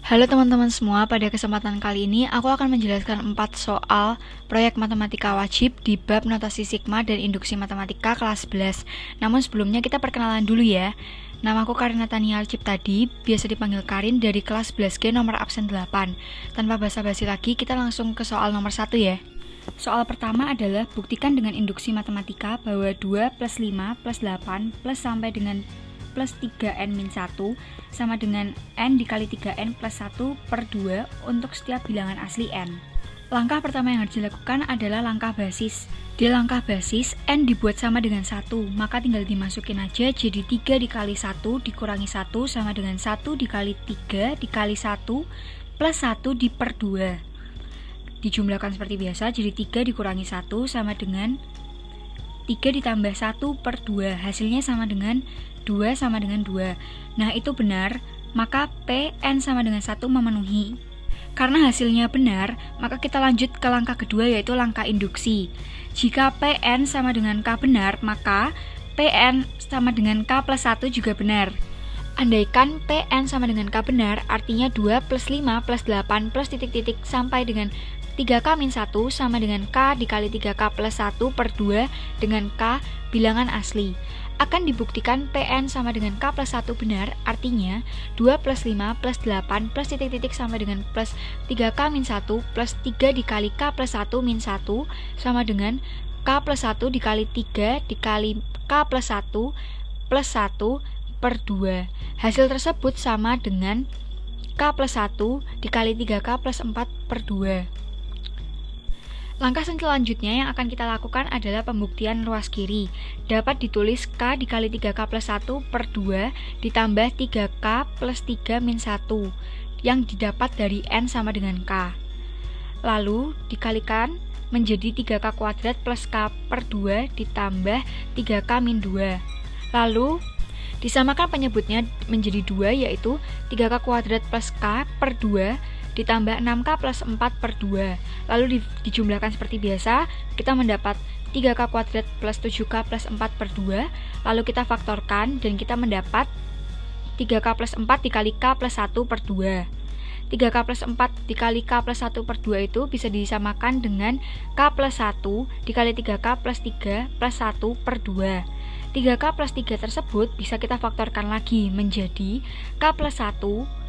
Halo teman-teman semua, pada kesempatan kali ini aku akan menjelaskan 4 soal proyek matematika wajib di bab notasi sigma dan induksi matematika kelas 11. Namun sebelumnya kita perkenalan dulu ya. Namaku Karina Tanial Ciptadi, biasa dipanggil Karin dari kelas 11G nomor absen 8. Tanpa basa-basi lagi, kita langsung ke soal nomor 1 ya. Soal pertama adalah buktikan dengan induksi matematika bahwa 2 plus 5 plus 8 plus sampai dengan plus 3n-1 sama dengan n dikali 3n plus 1 per 2 untuk setiap bilangan asli n. Langkah pertama yang harus dilakukan adalah langkah basis. Di langkah basis, n dibuat sama dengan 1, maka tinggal dimasukin aja jadi 3 dikali 1 dikurangi 1 sama dengan 1 dikali 3 dikali 1 plus 1 di per 2. Dijumlahkan seperti biasa, jadi 3 dikurangi 1 sama dengan 3 ditambah 1 per 2, hasilnya sama dengan 2 sama dengan 2. Nah, itu benar, maka Pn sama dengan 1 memenuhi. Karena hasilnya benar, maka kita lanjut ke langkah kedua, yaitu langkah induksi. Jika Pn sama dengan K benar, maka Pn sama dengan K plus 1 juga benar. Andaikan Pn sama dengan K benar, artinya 2 plus 5 plus 8 plus titik-titik sampai dengan 3K-1 sama dengan K dikali 3K plus 1 per 2 dengan K bilangan asli. Akan dibuktikan Pn sama dengan K plus 1 benar, artinya 2 plus 5 plus 8 plus titik-titik sama dengan plus 3K-1 plus 3 dikali K plus 1 min 1 sama dengan K plus 1 dikali 3 dikali K plus 1 plus 1 per 2. Hasil tersebut sama dengan K plus 1 dikali 3K plus 4 per 2. Langkah selanjutnya yang akan kita lakukan adalah pembuktian ruas kiri. Dapat ditulis K dikali 3K plus 1 per 2 ditambah 3K plus 3 min 1 yang didapat dari N sama dengan K. Lalu dikalikan menjadi 3K kuadrat plus K per 2 ditambah 3K min 2. Lalu disamakan penyebutnya menjadi 2, yaitu 3K kuadrat plus K per 2 ditambah 6K plus 4 per 2. Lalu dijumlahkan seperti biasa, kita mendapat 3K kuadrat plus 7K plus 4 per 2. Lalu kita faktorkan dan kita mendapat 3K plus 4 dikali K plus 1 per 2. 3K plus 4 dikali K plus 1 per 2 itu bisa disamakan dengan K plus 1 dikali 3K plus 3 plus 1 per 2. 3K plus 3 tersebut bisa kita faktorkan lagi menjadi K plus 1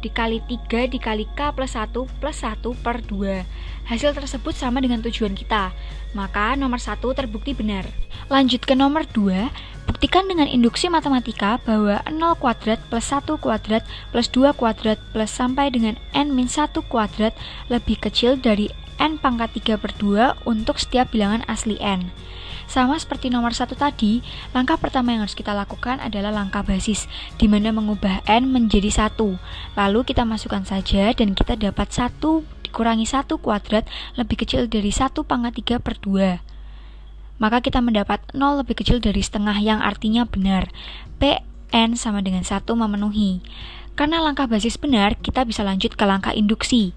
dikali 3 dikali K plus 1 plus 1 per 2. Hasil tersebut sama dengan tujuan kita, maka nomor 1 terbukti benar. Lanjut ke nomor 2, buktikan dengan induksi matematika bahwa 0 kuadrat plus 1 kuadrat plus 2 kuadrat plus sampai dengan n-1 kuadrat lebih kecil dari n pangkat 3 per 2 untuk setiap bilangan asli n. Sama seperti nomor 1 tadi, langkah pertama yang harus kita lakukan adalah langkah basis, di mana mengubah n menjadi 1. Lalu kita masukkan saja dan kita dapat 1 dikurangi 1 kuadrat lebih kecil dari 1 pangkat 3 per 2. Maka kita mendapat 0 lebih kecil dari setengah yang artinya benar. Pn sama dengan 1 memenuhi. Karena langkah basis benar, kita bisa lanjut ke langkah induksi.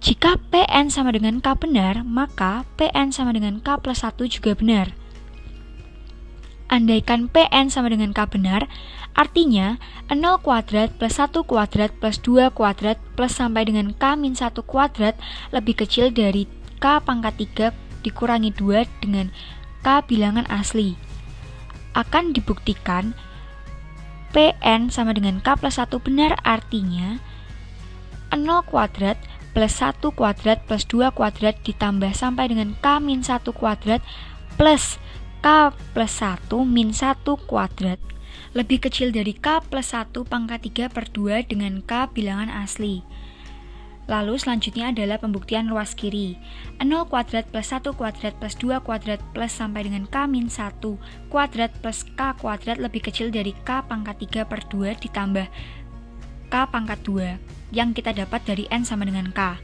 Jika Pn sama dengan K benar, maka Pn sama dengan K plus 1 juga benar. Andaikan Pn sama dengan K benar, artinya 0 kuadrat plus 1 kuadrat plus 2 kuadrat plus sampai dengan K min 1 kuadrat lebih kecil dari K pangkat 3 dikurangi 2 dengan K bilangan asli. Akan dibuktikan Pn sama dengan K plus 1 benar, artinya 0 kuadrat plus 1 kuadrat plus 2 kuadrat ditambah sampai dengan K min 1 kuadrat plus K plus 1 min 1 kuadrat lebih kecil dari K plus 1 pangkat 3 per 2 dengan K bilangan asli. Lalu selanjutnya adalah pembuktian ruas kiri. 0 kuadrat plus 1 kuadrat plus 2 kuadrat plus sampai dengan K min 1 kuadrat plus K kuadrat lebih kecil dari K pangkat 3 per 2 ditambah K pangkat 2 yang kita dapat dari N sama dengan K.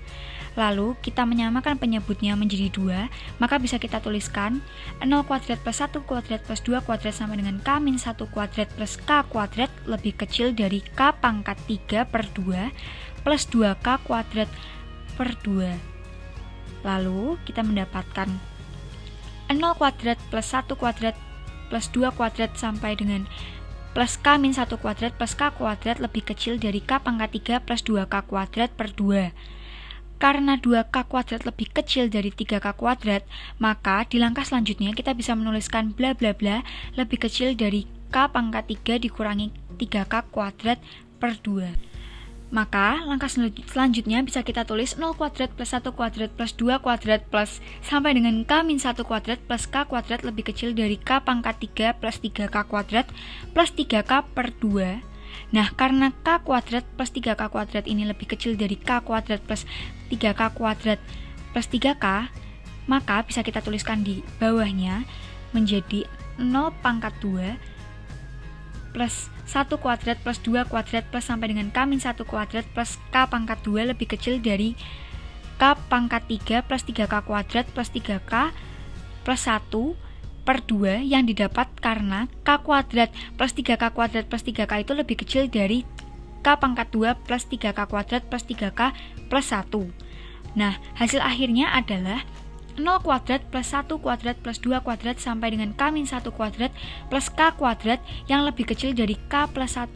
Lalu kita menyamakan penyebutnya menjadi 2, maka bisa kita tuliskan 0 kuadrat plus 1 kuadrat plus 2 kuadrat sama dengan K min 1 kuadrat plus K kuadrat lebih kecil dari K pangkat 3 per 2 plus 2K kuadrat per 2. Lalu kita mendapatkan 0 kuadrat plus 1 kuadrat plus 2 kuadrat sampai dengan plus K min 1 kuadrat plus K kuadrat lebih kecil dari K pangkat 3 plus 2K kuadrat per 2. Karena 2K kuadrat lebih kecil dari 3K kuadrat, maka di langkah selanjutnya kita bisa menuliskan bla bla bla lebih kecil dari K pangkat 3 dikurangi 3K kuadrat per 2. Maka langkah selanjutnya bisa kita tulis 0 kuadrat plus 1 kuadrat plus 2 kuadrat plus sampai dengan K min 1 kuadrat plus K kuadrat lebih kecil dari K pangkat 3 plus 3K kuadrat plus 3K per 2. Nah, karena K kuadrat plus 3K kuadrat ini lebih kecil dari K kuadrat plus 3K kuadrat plus 3K, maka bisa kita tuliskan di bawahnya menjadi 0 pangkat 2 plus 1 kuadrat plus 2 kuadrat plus sampai dengan K min 1 kuadrat plus K pangkat 2 lebih kecil dari K pangkat 3 plus 3K kuadrat plus 3K plus 1 per 2 yang didapat karena K kuadrat plus 3K kuadrat plus 3K itu lebih kecil dari K pangkat 2 plus 3K kuadrat plus 3K plus 1. Nah, hasil akhirnya adalah 0 kuadrat plus 1 kuadrat plus 2 kuadrat sampai dengan K min 1 kuadrat plus K kuadrat yang lebih kecil dari K plus 1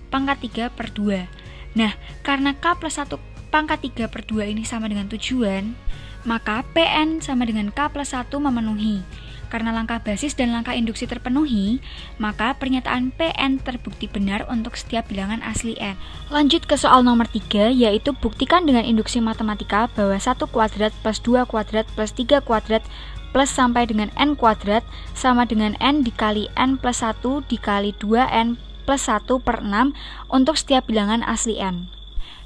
pangkat 3 per 2. Nah, karena K plus 1 pangkat 3 per 2 ini sama dengan tujuan, maka Pn sama dengan K plus 1 memenuhi. Karena langkah basis dan langkah induksi terpenuhi, maka pernyataan Pn terbukti benar untuk setiap bilangan asli n. Lanjut ke soal nomor 3, yaitu buktikan dengan induksi matematika bahwa 1 kuadrat plus 2 kuadrat plus 3 kuadrat plus sampai dengan n kuadrat sama dengan n dikali n plus 1 dikali 2n plus 1 per 6 untuk setiap bilangan asli n.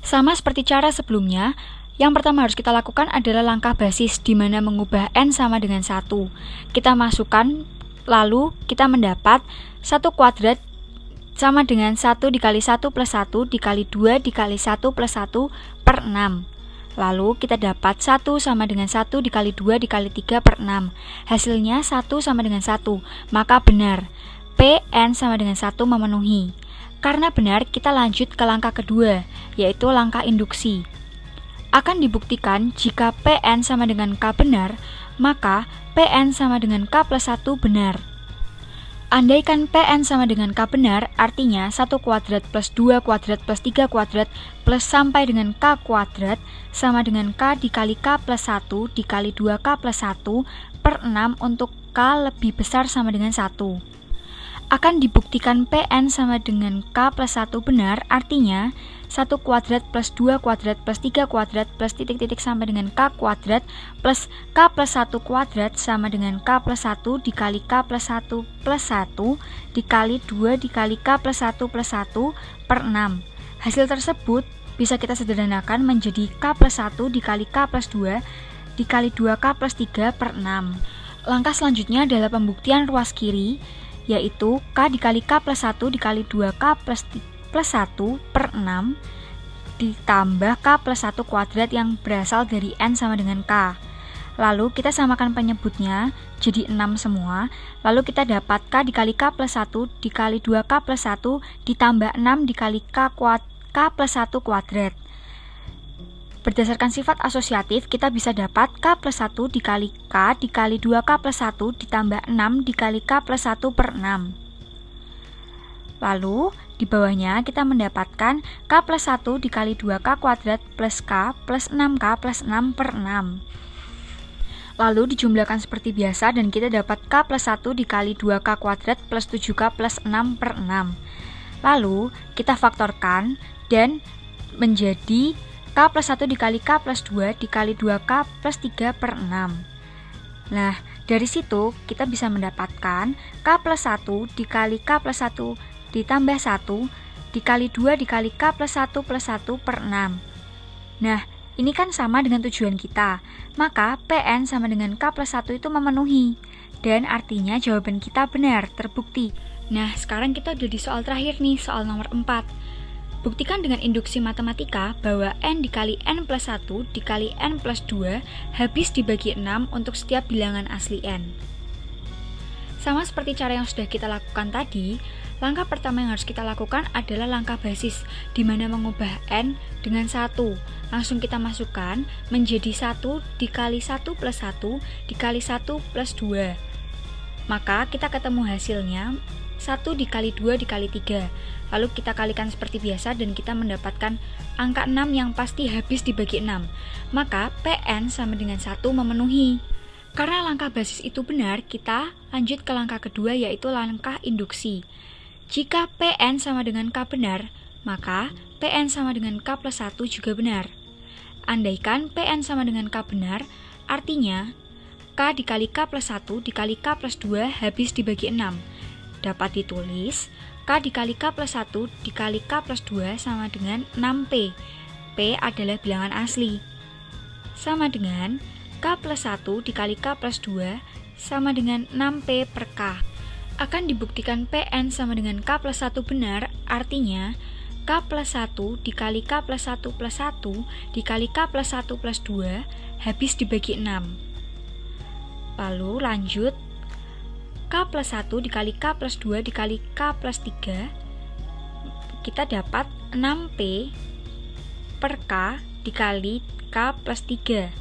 Sama seperti cara sebelumnya, yang pertama harus kita lakukan adalah langkah basis, di mana mengubah n sama dengan 1. Kita masukkan, lalu kita mendapat 1 kuadrat sama dengan 1 dikali 1 plus 1 dikali 2 dikali 1 plus 1 per 6. Lalu kita dapat 1 sama dengan 1 dikali 2 dikali 3 per 6. Hasilnya 1 sama dengan 1, maka benar. Pn sama dengan 1 memenuhi. Karena benar, kita lanjut ke langkah kedua, yaitu langkah induksi. Akan dibuktikan jika Pn sama dengan K benar, maka Pn sama dengan K plus 1 benar. Andaikan Pn sama dengan K benar, artinya 1 kuadrat plus 2 kuadrat plus 3 kuadrat plus sampai dengan K kuadrat sama dengan K dikali K plus 1 dikali 2K plus 1 per 6 untuk K lebih besar sama dengan 1. Akan dibuktikan Pn sama dengan K plus 1 benar, artinya 1 kuadrat plus 2 kuadrat plus 3 kuadrat plus titik-titik sampai dengan K kuadrat plus K plus 1 kuadrat sama dengan K plus 1 dikali K plus 1 plus 1 dikali 2 dikali K plus 1 plus 1 per 6. Hasil tersebut bisa kita sederhanakan menjadi K plus 1 dikali K plus 2 dikali 2K plus 3 per 6. Langkah selanjutnya adalah pembuktian ruas kiri, yaitu K dikali K plus 1 dikali 2K plus 1 per 6 ditambah K plus 1 kuadrat yang berasal dari N sama dengan K. Lalu kita samakan penyebutnya jadi 6 semua. Lalu kita dapat K dikali K plus 1 dikali 2K plus 1 ditambah 6 dikali K plus 1 kuadrat. Berdasarkan sifat asosiatif, kita bisa dapat K plus 1 dikali K dikali 2K plus 1 ditambah 6 dikali K plus 1 per 6. Lalu, di bawahnya kita mendapatkan K plus 1 dikali 2K kuadrat plus K plus 6K plus 6 per 6. Lalu dijumlahkan seperti biasa dan kita dapat K plus 1 dikali 2K kuadrat plus 7K plus 6 per 6. Lalu, kita faktorkan dan menjadi K plus 1 dikali K plus 2 dikali 2K plus 3 per 6. Nah, dari situ kita bisa mendapatkan K plus 1 dikali K plus 1 ditambah 1 dikali 2 dikali K plus 1 plus 1 per 6. Nah, ini kan sama dengan tujuan kita. Maka Pn sama dengan K plus 1 itu memenuhi. Dan artinya jawaban kita benar, terbukti. Nah, sekarang kita udah di soal terakhir nih, soal nomor 4. Buktikan dengan induksi matematika bahwa N dikali N plus 1 dikali N plus 2 habis dibagi 6 untuk setiap bilangan asli N. Sama seperti cara yang sudah kita lakukan tadi, langkah pertama yang harus kita lakukan adalah langkah basis, di mana mengubah N dengan 1. Langsung kita masukkan menjadi 1 dikali 1 plus 1 dikali 1 plus 2. Maka kita ketemu hasilnya 1 1 dikali 2 dikali 3. Lalu kita kalikan seperti biasa dan kita mendapatkan angka 6 yang pasti habis dibagi 6. Maka PN sama dengan 1 memenuhi. Karena langkah basis itu benar, kita lanjut ke langkah kedua yaitu langkah induksi. Jika PN sama dengan K benar, maka PN sama dengan K plus 1 juga benar. Andaikan PN sama dengan K benar, artinya K dikali K plus 1 dikali K plus 2 habis dibagi 6. Dapat ditulis K dikali K plus 1 dikali K plus 2 sama dengan 6P. P adalah bilangan asli. Sama dengan K plus 1 dikali K plus 2 sama dengan 6P per K. Akan dibuktikan PN sama dengan K plus 1 benar, artinya K plus 1 dikali K plus 1 plus 1 dikali K plus 1 plus 2 habis dibagi 6. Lalu lanjut K plus 1 dikali K plus 2 dikali K plus 3, kita dapat 6P per K dikali K plus 3.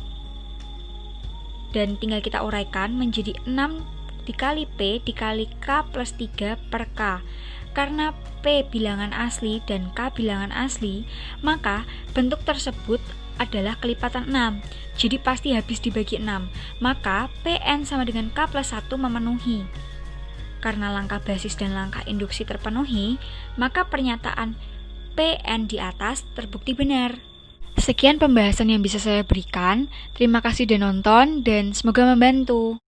Dan tinggal kita uraikan menjadi 6 dikali P dikali K plus 3 per K. Karena P bilangan asli dan K bilangan asli, maka bentuk tersebut adalah kelipatan 6, jadi pasti habis dibagi 6, maka PN sama dengan K plus 1 memenuhi. Karena langkah basis dan langkah induksi terpenuhi, maka pernyataan PN di atas terbukti benar. Sekian pembahasan yang bisa saya berikan, terima kasih sudah nonton dan semoga membantu.